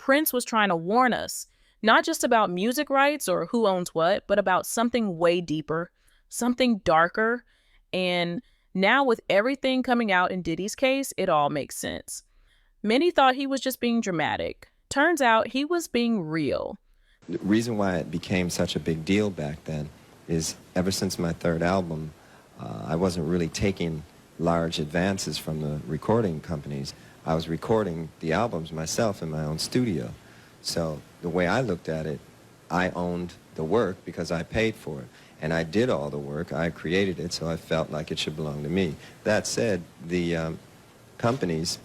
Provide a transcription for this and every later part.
Prince was trying to warn us, not just about music rights or who owns what, but about something way deeper, something darker. And now, with everything coming out in Diddy's case, it all makes sense. Many thought he was just being dramatic. Turns out he was being real. The reason why it became such a big deal back then is ever since my third album, I wasn't really taking large advances from the recording companies. I was recording the albums myself in my own studio. So the way I looked at it, I owned the work because I paid for it. And I did all the work. I created it, so I felt like it should belong to me. That said, the companies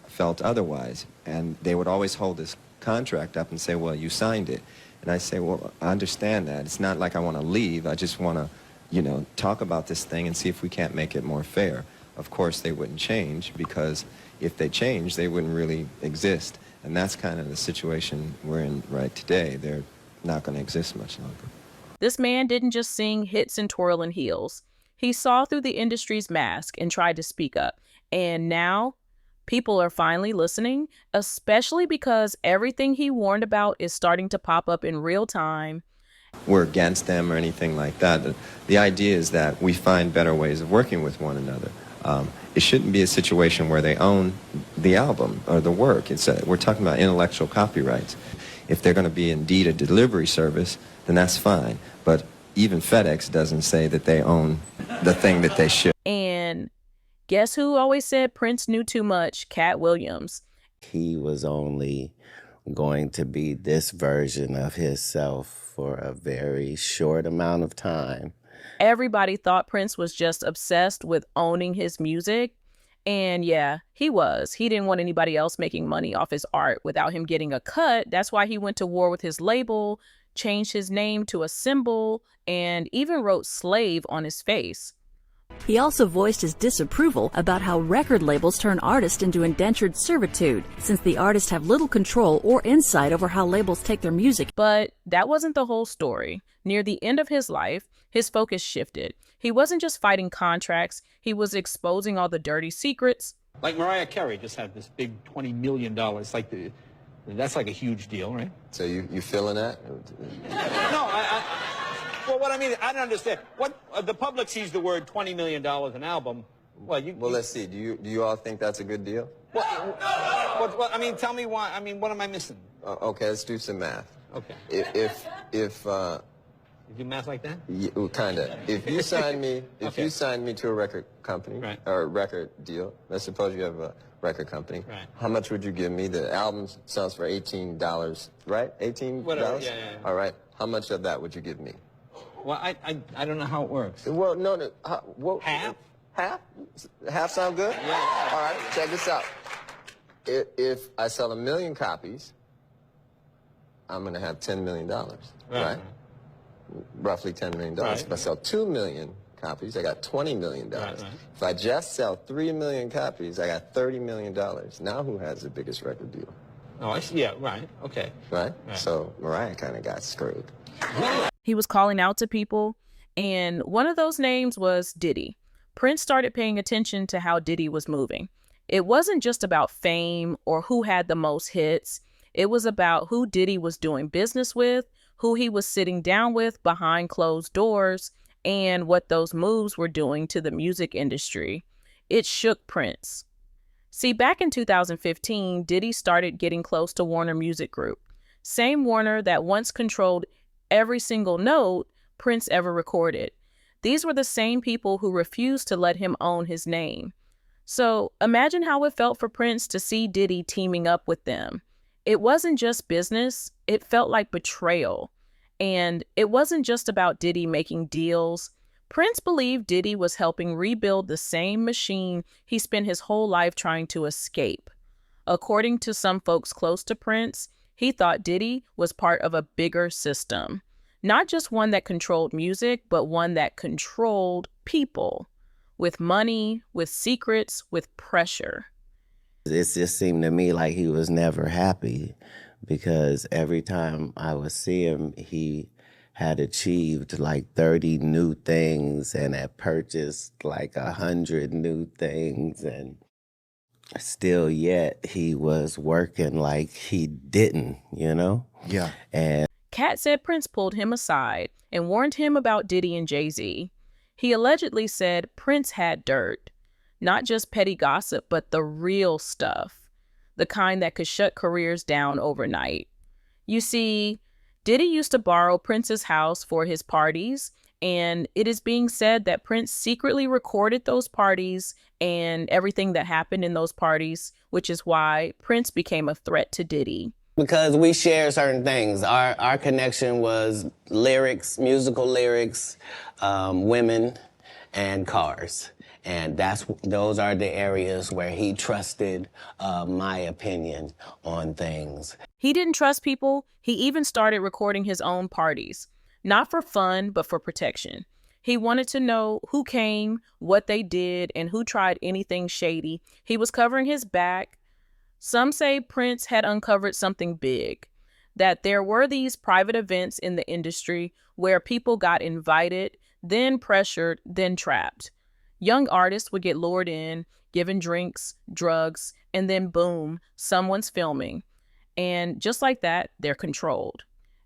felt otherwise, and they would always hold this contract up and say, well, you signed it. And I say, well, I understand that. It's not like I want to leave. I just want to, talk about this thing and see if we can't make it more fair. Of course, they wouldn't change, because if they changed, they wouldn't really exist. And that's kind of the situation we're in right today. They're not going to exist much longer. This man didn't just sing hits and twirl in heels. He saw through the industry's mask and tried to speak up. And now, people are finally listening, especially because everything he warned about is starting to pop up in real time. We're against them or anything like that. The idea is that we find better ways of working with one another. It shouldn't be a situation where they own the album or the work. We're talking about intellectual copyrights. If they're going to be indeed a delivery service, then that's fine. But even FedEx doesn't say that they own the thing that they should. And guess who always said Prince knew too much? Cat Williams. He was only going to be this version of himself for a very short amount of time. Everybody thought Prince was just obsessed with owning his music. And yeah, he was. He didn't want anybody else making money off his art without him getting a cut. That's why he went to war with his label, changed his name to a symbol, and even wrote slave on his face. He also voiced his disapproval about how record labels turn artists into indentured servitude, since the artists have little control or insight over how labels take their music. But that wasn't the whole story. Near the end of his life, his focus shifted. He wasn't just fighting contracts, he was exposing all the dirty secrets. Like Mariah Carey just had this big $20 million. That's like a huge deal, right? So you feeling that? No, well, what I mean, I don't understand. What the public sees the word $20 million an album. Well, let's see. Do you all think that's a good deal? What, I mean, tell me why. I mean, what am I missing? Okay, let's do some math. Okay. If you do math like that? Yeah, kind of. If you sign me, Okay. you sign me to a record company, Right. or a record deal, let's suppose you have a record company. Right. How much would you give me? The album sells for $18, right? $18. Whatever, yeah. All right. How much of that would you give me? Well, I don't know how it works. Well, no. Half? Half? Half sound good? Yeah. All right. Check this out. If I sell 1 million copies, I'm going to have $10 million, right? Roughly $10 million. Right. If I sell 2 million copies, I got $20 million. Right. If I just sell 3 million copies, I got $30 million. Now who has the biggest record deal? Oh, I see. Yeah, right. Okay. Right? Right. So Mariah kind of got screwed. He was calling out to people, and one of those names was Diddy. Prince started paying attention to how Diddy was moving. It wasn't just about fame or who had the most hits. It was about who Diddy was doing business with, who he was sitting down with behind closed doors, and what those moves were doing to the music industry. It shook Prince. See, back in 2015, Diddy started getting close to Warner Music Group. Same Warner that once controlled every single note Prince ever recorded. These were the same people who refused to let him own his name. So imagine how it felt for Prince to see Diddy teaming up with them. It wasn't just business, it felt like betrayal. And it wasn't just about Diddy making deals. Prince believed Diddy was helping rebuild the same machine he spent his whole life trying to escape. According to some folks close to Prince, he thought Diddy was part of a bigger system. Not just one that controlled music, but one that controlled people. With money, with secrets, with pressure. It just seemed to me like he was never happy, because every time I would see him, he had achieved like 30 new things and had purchased like 100 new things. And still yet he was working like he didn't, you know? Yeah. And Kat said Prince pulled him aside and warned him about Diddy and Jay-Z. He allegedly said Prince had dirt, not just petty gossip, but the real stuff, the kind that could shut careers down overnight. You see, Diddy used to borrow Prince's house for his parties, and it is being said that Prince secretly recorded those parties and everything that happened in those parties, which is why Prince became a threat to Diddy. because we share certain things. Our connection was lyrics, musical lyrics, women, and cars. And those are the areas where he trusted my opinion on things. He didn't trust people. He even started recording his own parties, not for fun, but for protection. He wanted to know who came, what they did, and who tried anything shady. He was covering his back. Some say Prince had uncovered something big, that there were these private events in the industry where people got invited, then pressured, then trapped. Young artists would get lured in, given drinks, drugs, and then boom, someone's filming. And just like that, they're controlled.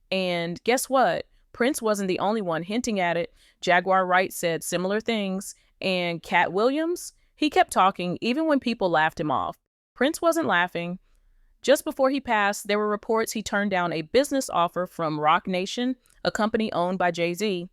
And guess what? Prince wasn't the only one hinting at it. Jaguar Wright said similar things. And Cat Williams, he kept talking even when people laughed him off. Prince wasn't laughing. Just before he passed, there were reports he turned down a business offer from Roc Nation, a company owned by Jay-Z.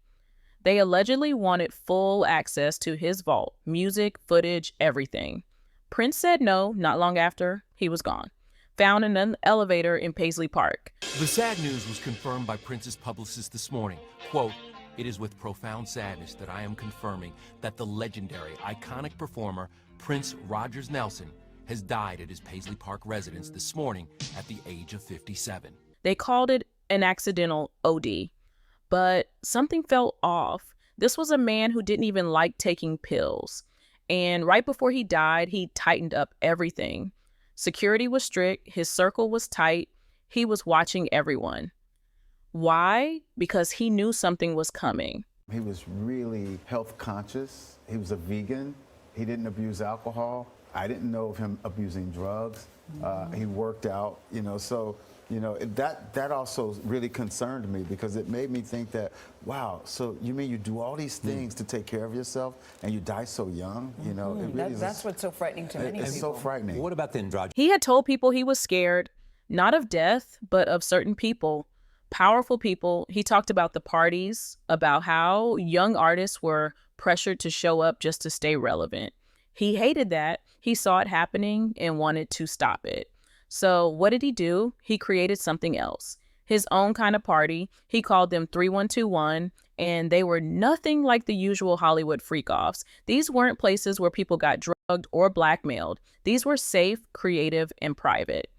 They allegedly wanted full access to his vault, music, footage, everything. Prince said no. Not long after, he was gone, found in an elevator in Paisley Park. The sad news was confirmed by Prince's publicist this morning. Quote, "It is with profound sadness that I am confirming that the legendary, iconic performer, Prince Rogers Nelson, has died at his Paisley Park residence this morning at the age of 57. They called it an accidental OD, but something felt off. This was a man who didn't even like taking pills. And right before he died, he tightened up everything. Security was strict, his circle was tight, he was watching everyone. Why? Because he knew something was coming. He was really health conscious. He was a vegan. He didn't abuse alcohol. I didn't know of him abusing drugs. He worked out, so, that also really concerned me because it made me think that, wow, so you mean you do all these things to take care of yourself and you die so young? It really That's what's so frightening to many people. It's so frightening. What about the androgynous? He had told people he was scared, not of death, but of certain people, powerful people. He talked about the parties, about how young artists were pressured to show up just to stay relevant. He hated that. He saw it happening and wanted to stop it. So what did he do? He created something else, his own kind of party. He called them 3121, and they were nothing like the usual Hollywood freak-offs. These weren't places where people got drugged or blackmailed. These were safe, creative, and private.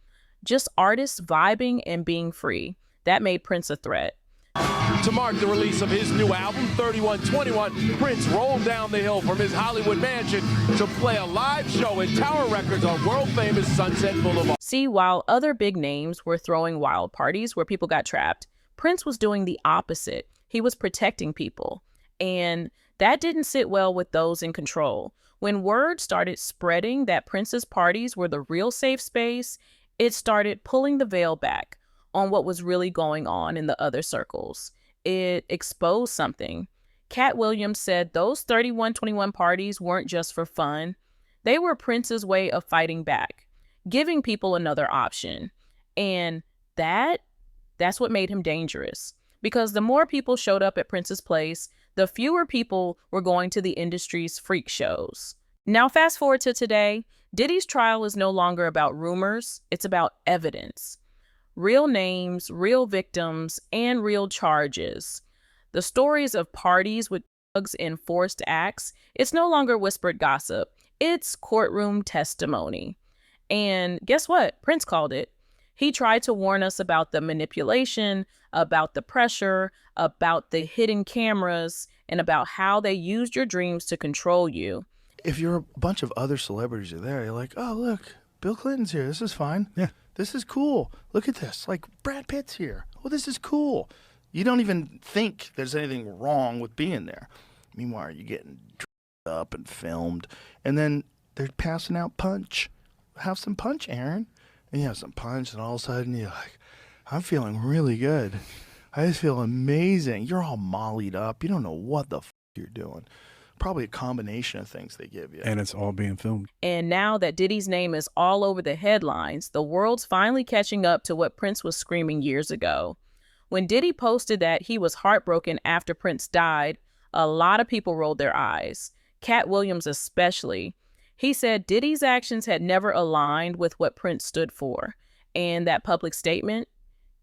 Just artists vibing and being free. That made Prince a threat. To mark the release of his new album, 3121, Prince rolled down the hill from his Hollywood mansion to play a live show at Tower Records on world-famous Sunset Boulevard. See, while other big names were throwing wild parties where people got trapped, Prince was doing the opposite. He was protecting people. And that didn't sit well with those in control. When word started spreading that Prince's parties were the real safe space, it started pulling the veil back on what was really going on in the other circles. It exposed something. Cat Williams said those 3121 parties weren't just for fun. They were Prince's way of fighting back, giving people another option. And that's what made him dangerous. Because the more people showed up at Prince's place, the fewer people were going to the industry's freak shows. Now fast forward to today, Diddy's trial is no longer about rumors, it's about evidence. Real names, real victims, and real charges. The stories of parties with drugs and forced acts, it's no longer whispered gossip. It's courtroom testimony. And guess what? Prince called it. He tried to warn us about the manipulation, about the pressure, about the hidden cameras, and about how they used your dreams to control you. If you're a bunch of other celebrities are there, you're like, oh, look, Bill Clinton's here. This is fine. Yeah. This is cool. Look at this. Like, Brad Pitt's here. Oh, this is cool. You don't even think there's anything wrong with being there. Meanwhile, you're getting up and filmed. And then they're passing out punch. have some punch, Aaron. And you have some punch, and all of a sudden you're like, I'm feeling really good. I just feel amazing. You're all mollied up. You don't know what the you're doing. Probably a combination of things they give you. And it's all being filmed. And now that Diddy's name is all over the headlines, the world's finally catching up to what Prince was screaming years ago. When Diddy posted that he was heartbroken after Prince died, a lot of people rolled their eyes. Cat Williams especially. He said Diddy's actions had never aligned with what Prince stood for. And that public statement,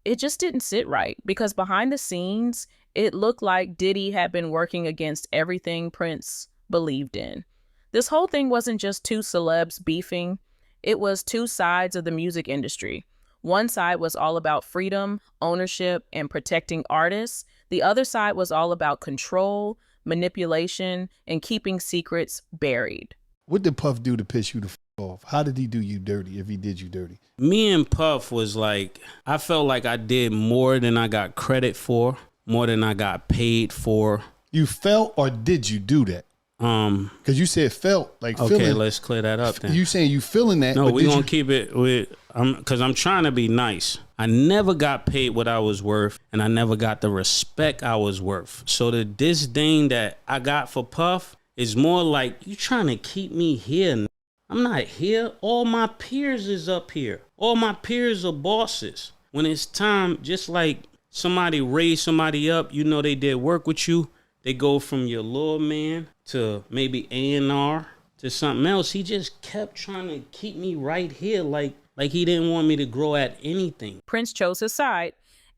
it just didn't sit right, because behind the scenes, it looked like Diddy had been working against everything Prince believed in. This whole thing wasn't just two celebs beefing. It was two sides of the music industry. One side was all about freedom, ownership, and protecting artists. The other side was all about control, manipulation, and keeping secrets buried. What did Puff do to piss you the off? How did he do you dirty, if he did you dirty? Me and Puff was like, I felt like I did more than I got credit for, more than I got paid for. You felt, or did you do that? Because you said felt, like okay, feeling. let's clear that up then. You saying you feeling that? No, we're gonna keep it with, because I'm trying to be nice. I never got paid what I was worth, and I never got the respect I was worth. So the disdain that I got for Puff is more like, you trying to keep me here. I'm not here. All my peers is up here. All my peers are bosses. When it's time, just like somebody raised somebody up, you know they did work with you, they go from your little man to maybe A&R to something else. He just kept trying to keep me right here, like he didn't want me to grow at anything. Prince chose his side,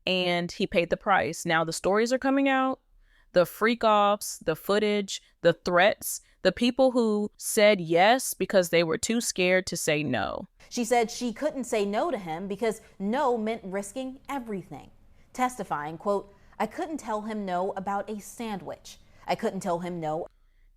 and he paid the price. Now the stories are coming out. The freak-offs, the footage, the threats, the people who said yes because they were too scared to say no. She said she couldn't say no to him because no meant risking everything. Testifying, quote, I couldn't tell him no about a sandwich. I couldn't tell him no.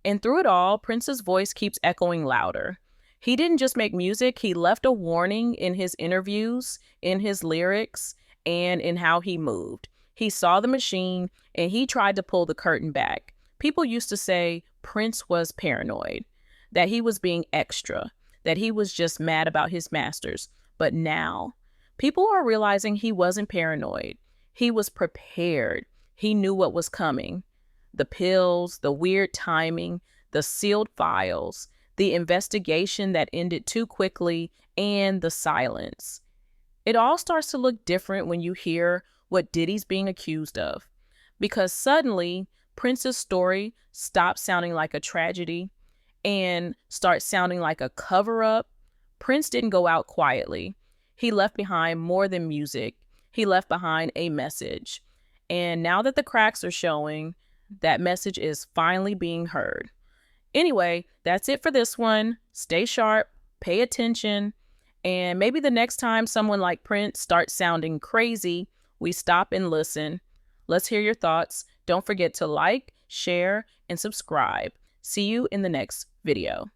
And through it all, Prince's voice keeps echoing louder. He didn't just make music, he left a warning in his interviews, in his lyrics, and in how he moved. He saw the machine, and he tried to pull the curtain back. People used to say Prince was paranoid, that he was being extra, that he was just mad about his masters. But now, people are realizing he wasn't paranoid. He was prepared. He knew what was coming. The pills, the weird timing, the sealed files, the investigation that ended too quickly, and the silence. It all starts to look different when you hear what Diddy's being accused of, because suddenly Prince's story stops sounding like a tragedy and starts sounding like a cover-up. Prince didn't go out quietly. He left behind more than music. He left behind a message. And now that the cracks are showing, that message is finally being heard. Anyway, that's it for this one. Stay sharp, pay attention, and maybe the next time someone like Prince starts sounding crazy, we stop and listen. Let's hear your thoughts. Don't forget to like, share, and subscribe. See you in the next video.